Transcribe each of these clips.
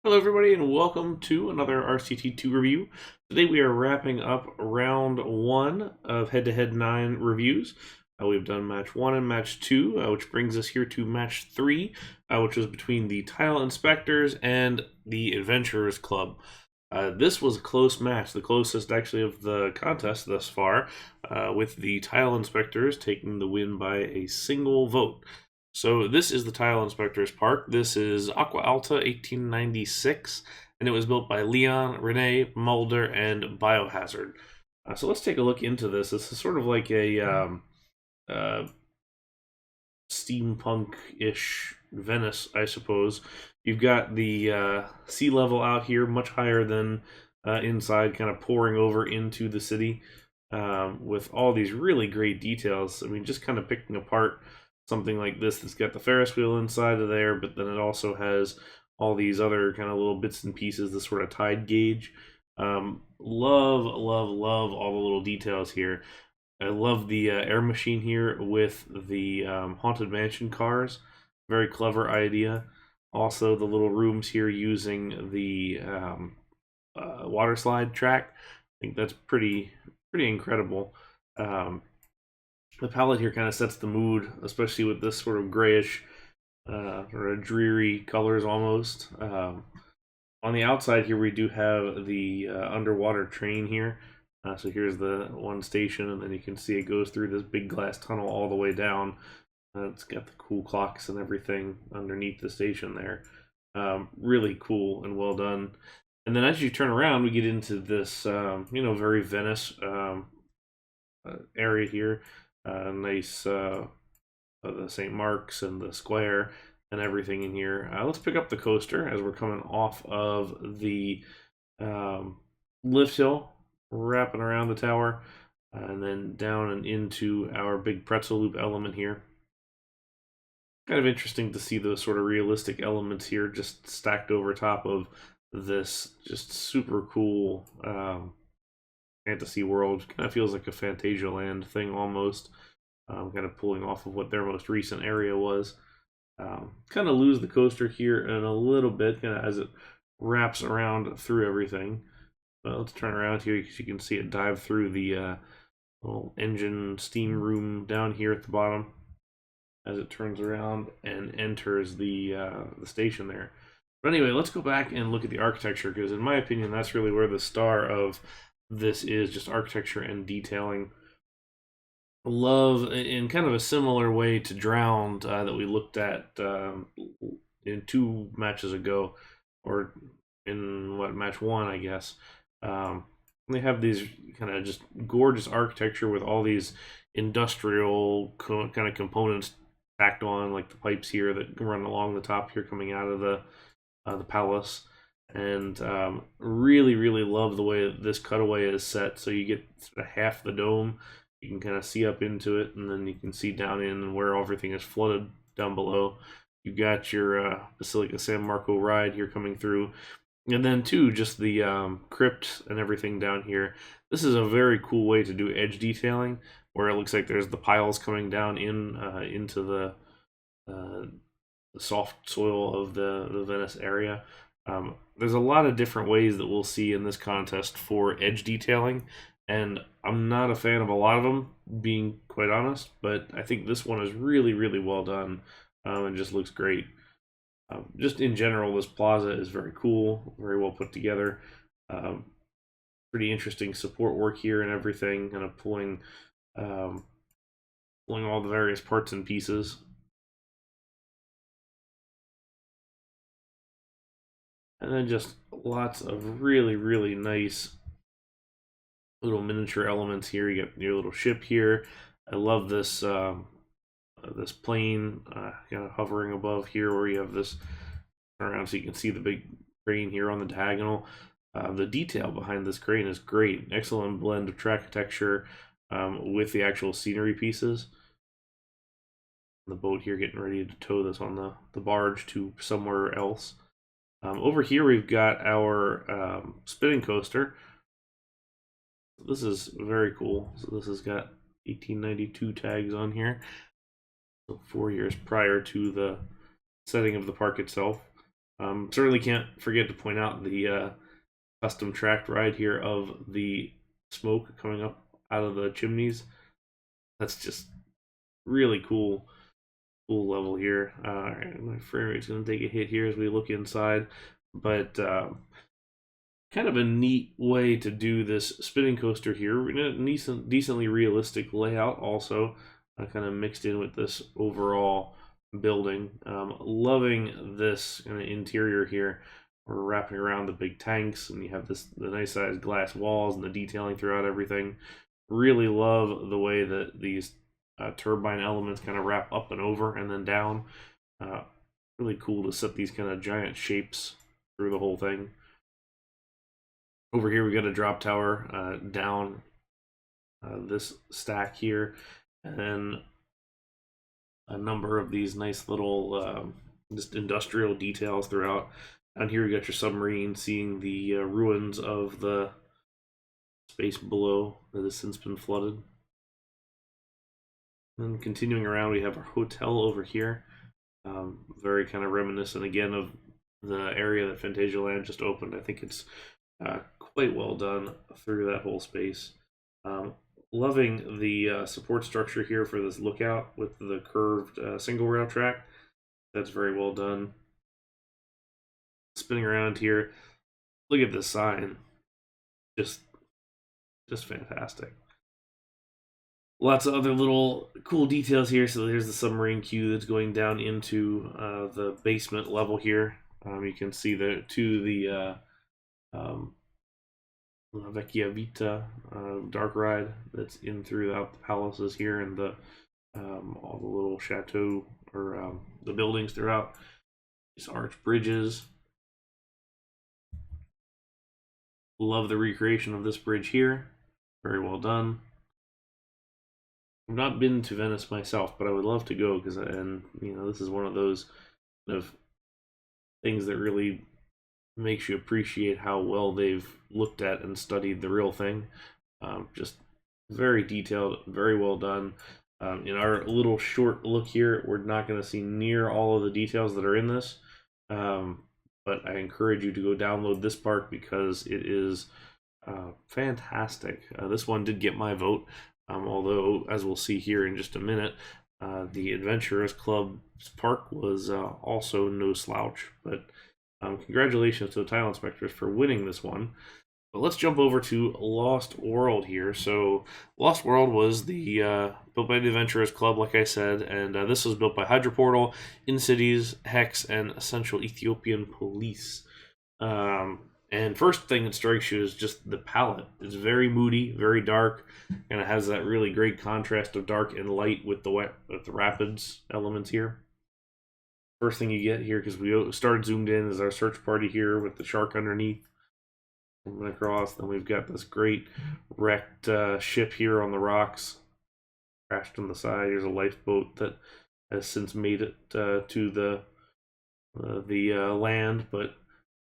Hello, everybody, and welcome to another RCT2 review. Today we are wrapping up round one of Head-to-Head 9 reviews. We've done match 1 and match 2, which brings us here to match 3, which was between the Tile Inspectors and the Adventurers Club. This was a close match, the closest actually of the contest thus far, with the Tile Inspectors taking the win by a single vote. So this is the Tile Inspector's Park. This is Aqua Alta 1896, and it was built by Leon, Renee, Mulder, and Biohazard. So let's take a look into this. This is sort of like a uh, steampunk-ish Venice, I suppose. You've got the sea level out here, much higher than inside, kind of pouring over into the city, with all these really great details. I mean, just kind of picking apart something like this that's got the Ferris wheel inside of there, but then it also has all these other kind of little bits and pieces, the sort of tide gauge. Love all the little details here. I love the air machine here with the Haunted Mansion cars. Very clever idea. Also, the little rooms here using the water slide track. I think that's pretty incredible. The palette here kind of sets the mood, especially with this sort of grayish, or dreary colors almost. On the outside here, we do have the underwater train here. So here's the one station, and then you can see it goes through this big glass tunnel all the way down. It's got the cool clocks and everything underneath the station there. Really cool and well done. And then as you turn around, we get into this, very Venice area here. Nice, the St. Mark's and the square and everything in here. Let's pick up the coaster as we're coming off of the lift hill, wrapping around the tower, and then down and into our big pretzel loop element here. Kind of interesting to see those sort of realistic elements here just stacked over top of this just super cool fantasy world. Kind of feels like a Fantasia Land thing almost. Kind of pulling off of what their most recent area was. Kind of lose the coaster here in a little bit, kind of as it wraps around through everything. But let's turn around here because you can see it dive through the little engine steam room down here at the bottom as it turns around and enters the station there. But anyway, let's go back and look at the architecture because, in my opinion, that's really where the star of this is, just architecture and detailing. Love, in kind of a similar way to Drowned that we looked at in 2 matches ago, or in match 1, I guess. They have these kind of just gorgeous architecture with all these industrial kind of components tacked on, like the pipes here that run along the top here coming out of the palace. And really love the way this cutaway is set, so you get sort of half the dome. You can kind of see up into it, and then you can see down in and where everything is flooded down below. You got your Basilica San Marco ride here coming through, and then too just the crypt and everything down here. This is a very cool way to do edge detailing, where it looks like there's the piles coming down into the soft soil of the Venice area. There's a lot of different ways that we'll see in this contest for edge detailing, and I'm not a fan of a lot of them, being quite honest, but I think this one is really well done, and just looks great. Just in general, this plaza is very cool, very well put together. Pretty interesting support work here and everything, kind of pulling all the various parts and pieces. And then just lots of really nice little miniature elements here. You got your little ship here. I love this this plane kind of hovering above here, where you have this around so you can see the big crane here on the diagonal. The detail behind this crane is great. Excellent blend of track texture with the actual scenery pieces. The boat here getting ready to tow this on the barge to somewhere else. Over here we've got our spinning coaster. This is very cool. So this has got 1892 tags on here. So 4 years prior to the setting of the park itself. Certainly can't forget to point out the custom tracked ride here of the smoke coming up out of the chimneys. That's just really cool level here. All right, my frame rate's going to take a hit here as we look inside, but kind of a neat way to do this spinning coaster here. In a decently realistic layout, also kind of mixed in with this overall building. Loving this kind of interior here. We're wrapping around the big tanks, and you have the nice sized glass walls and the detailing throughout everything. Really love the way that these turbine elements kind of wrap up and over and then down. Really cool to set these kind of giant shapes through the whole thing. Over here we got a drop tower down this stack here, and then a number of these nice little just industrial details throughout. Down here we got your submarine, seeing the ruins of the space below that has since been flooded. And continuing around, we have our hotel over here. Very kind of reminiscent again of the area that Phantasialand just opened. I think it's quite well done through that whole space. Loving the support structure here for this lookout with the curved single rail track. That's very well done. Spinning around here, look at this sign. Just fantastic. Lots of other little cool details here. So there's the submarine queue that's going down into the basement level here. You can see the La Vecchia Vita dark ride that's in throughout the palaces here, and the all the little chateau or the buildings throughout. These arch bridges. Love the recreation of this bridge here. Very well done. I've not been to Venice myself, but I would love to go because, and you know, this is one of those kind of things that really makes you appreciate how well they've looked at and studied the real thing. Just very detailed, very well done. In our little short look here, we're not going to see near all of the details that are in this, but I encourage you to go download this park because it is fantastic. This one did get my vote. Although, as we'll see here in just a minute, the Adventurers Club's park was also no slouch. But congratulations to the tile inspectors for winning this one. But let's jump over to Lost World here. So Lost World was the built by the Adventurers Club, like I said, and this was built by Hydroportal, InCities, Hex, and Essential Ethiopian Police. And first thing that strikes you is just the palette. It's very moody, very dark, and it has that really great contrast of dark and light with the rapids elements here. First thing you get here, because we started zoomed in, is our search party here with the shark underneath. Coming across, then we've got this great wrecked ship here on the rocks, crashed on the side. Here's a lifeboat that has since made it to the land, but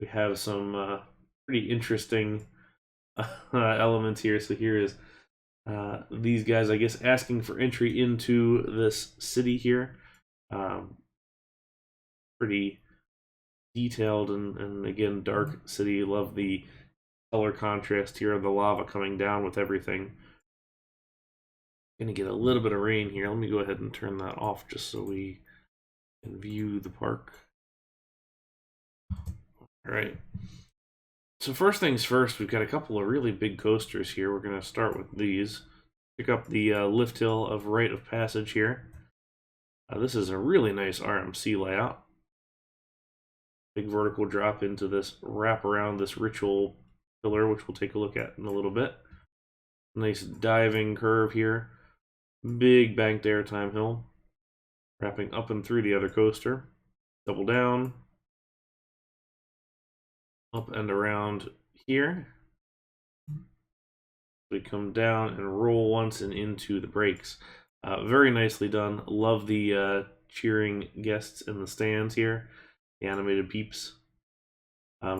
we have some pretty interesting elements here. So here is these guys, I guess, asking for entry into this city here. Pretty detailed and again, dark city. Love the color contrast here of the lava coming down with everything. Gonna get a little bit of rain here. Let me go ahead and turn that off just so we can view the park. All right. So first things first, we've got a couple of really big coasters here. We're going to start with these. Pick up the lift hill of Rite of Passage here. This is a really nice RMC layout. Big vertical drop into this wrap around this ritual pillar, which we'll take a look at in a little bit. Nice diving curve here. Big banked airtime hill. Wrapping up and through the other coaster. Double down. Up and around here. We come down and roll once and into the brakes. Very nicely done. Love the cheering guests in the stands here. The animated peeps.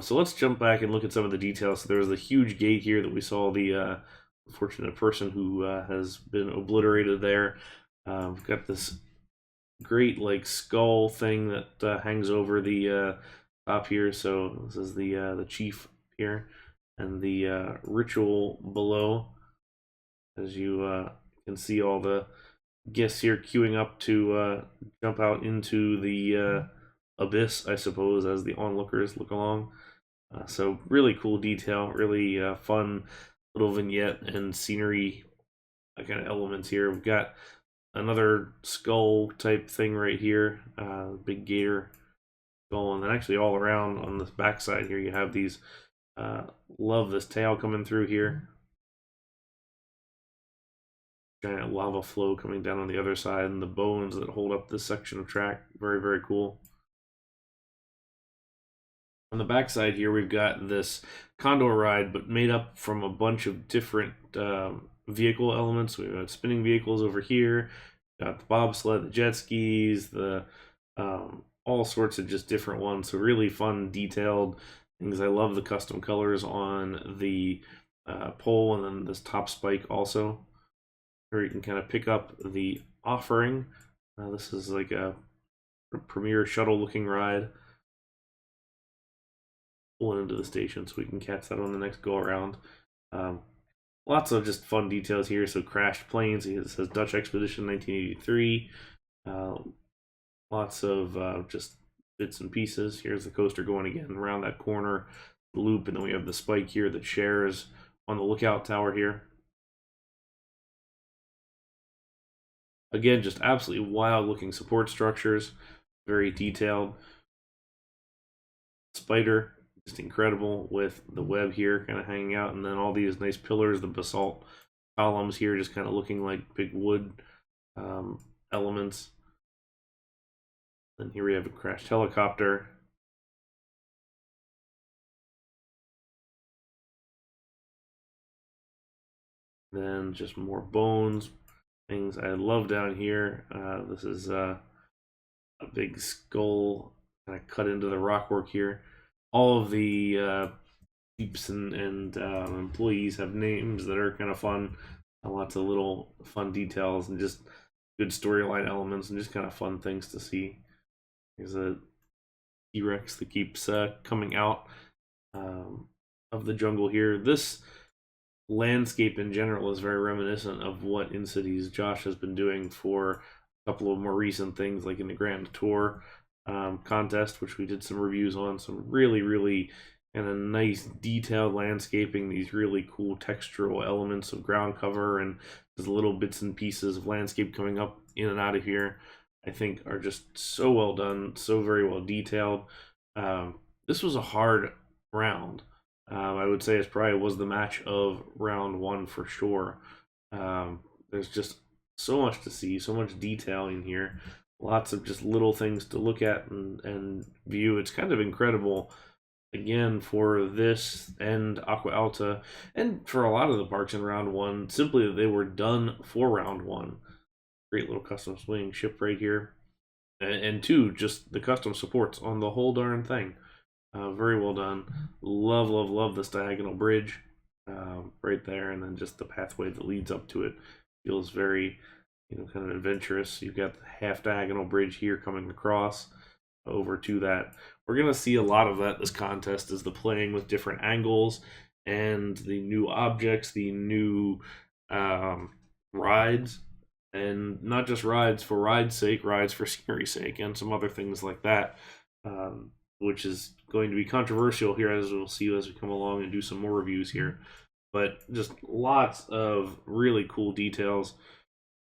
So let's jump back and look at some of the details. So there was a huge gate here that we saw the unfortunate person who has been obliterated there. We've got this great like skull thing that hangs over the top here. So this is the chief here, and the ritual below, as you can see all the guests here queuing up to jump out into the abyss, I suppose, as the onlookers look along. So really cool detail, really fun little vignette and scenery kind of elements here. We've got another skull type thing right here, big gator skull, and then actually all around on this backside here you have these. Love this tail coming through here. Giant lava flow coming down on the other side, and the bones that hold up this section of track. Very, very cool. On the backside here, we've got this condor ride, but made up from a bunch of different vehicle elements. We've got spinning vehicles over here, got the bobsled, the jet skis, the all sorts of just different ones. So really fun, detailed things. I love the custom colors on the pole, and then this top spike also, where you can kind of pick up the offering. This is like a premier shuttle looking ride. Pulling into the station, so we can catch that on the next go around. Lots of just fun details here. So crashed planes. It says Dutch Expedition 1983. Lots of just bits and pieces. Here's the coaster going again around that corner loop, and then we have the spike here that shares on the lookout tower here. Again, just absolutely wild looking support structures, very detailed. Spider, just incredible with the web here kind of hanging out, and then all these nice pillars, the basalt columns here just kind of looking like big wood elements. And here we have a crashed helicopter. Then just more bones, things I love down here. This is a big skull kind of cut into the rockwork here. All of the peeps and employees have names that are kind of fun. Lots of little fun details and just good storyline elements and just kind of fun things to see. There's a T-Rex that keeps coming out of the jungle here. This landscape in general is very reminiscent of what In Cities Josh has been doing for a couple of more recent things, like in the Grand Tour contest, which we did some reviews on. Some really kind of nice detailed landscaping, these really cool textural elements of ground cover, and these little bits and pieces of landscape coming up in and out of here, I think are just so well done, so very well detailed. This was a hard round. I would say it probably was the match of round one for sure. There's just so much to see, so much detail in here. Lots of just little things to look at and view. It's kind of incredible, again, for this and Aqua Alta, and for a lot of the parks in round one, simply that they were done for round one. Great little custom swing ship right here. And two, just the custom supports on the whole darn thing. Very well done. Love this diagonal bridge right there, and then just the pathway that leads up to it feels very, kind of adventurous. You've got the half diagonal bridge here coming across over to that. We're gonna see a lot of that this contest, is the playing with different angles and the new objects, the new rides, and not just rides for ride's sake, rides for scenery's sake, and some other things like that, which is going to be controversial here, as we'll see as we come along and do some more reviews here. But just lots of really cool details.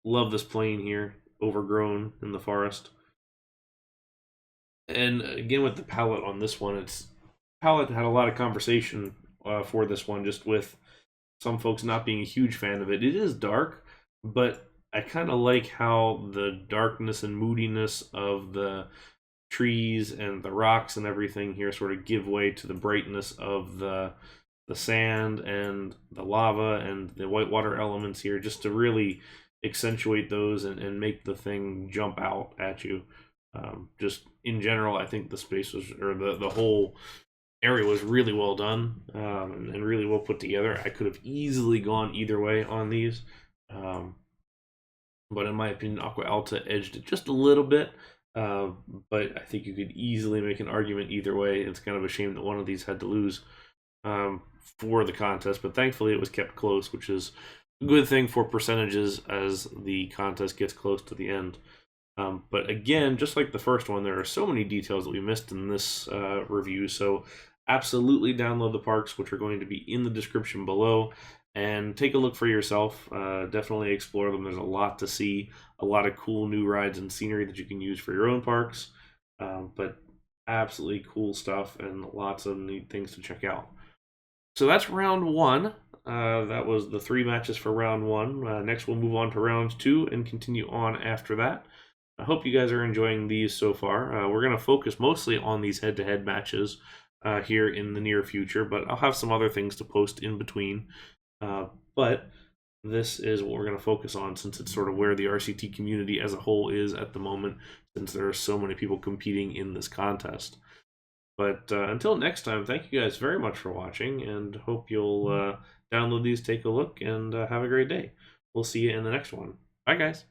Love this plane here, overgrown in the forest. And again, with the palette on this one, palette had a lot of conversation for this one, just with some folks not being a huge fan of it. It is dark, but I kind of like how the darkness and moodiness of the trees and the rocks and everything here sort of give way to the brightness of the sand and the lava and the whitewater elements here, just to really accentuate those and make the thing jump out at you. Just in general, I think the space was, or the whole area was really well done, and really well put together. I could have easily gone either way on these, but in my opinion, Aqua Alta edged it just a little bit. but I think you could easily make an argument either way. It's kind of a shame that one of these had to lose for the contest, but thankfully it was kept close, which is a good thing for percentages as the contest gets close to the end. But again, just like the first one, there are so many details that we missed in this review, so absolutely download the parks, which are going to be in the description below, and take a look for yourself. Definitely explore them. There's a lot to see, a lot of cool new rides and scenery that you can use for your own parks, but absolutely cool stuff and lots of neat things to check out. So that's round one. That was the 3 matches for round one. Next, we'll move on to round two and continue on after that. I hope you guys are enjoying these so far. We're going to focus mostly on these head-to-head matches here in the near future, but I'll have some other things to post in between. But this is what we're going to focus on, since it's sort of where the RCT community as a whole is at the moment, since there are so many people competing in this contest. But until next time, thank you guys very much for watching, and hope you'll download these, take a look, and have a great day. We'll see you in the next one. Bye, guys.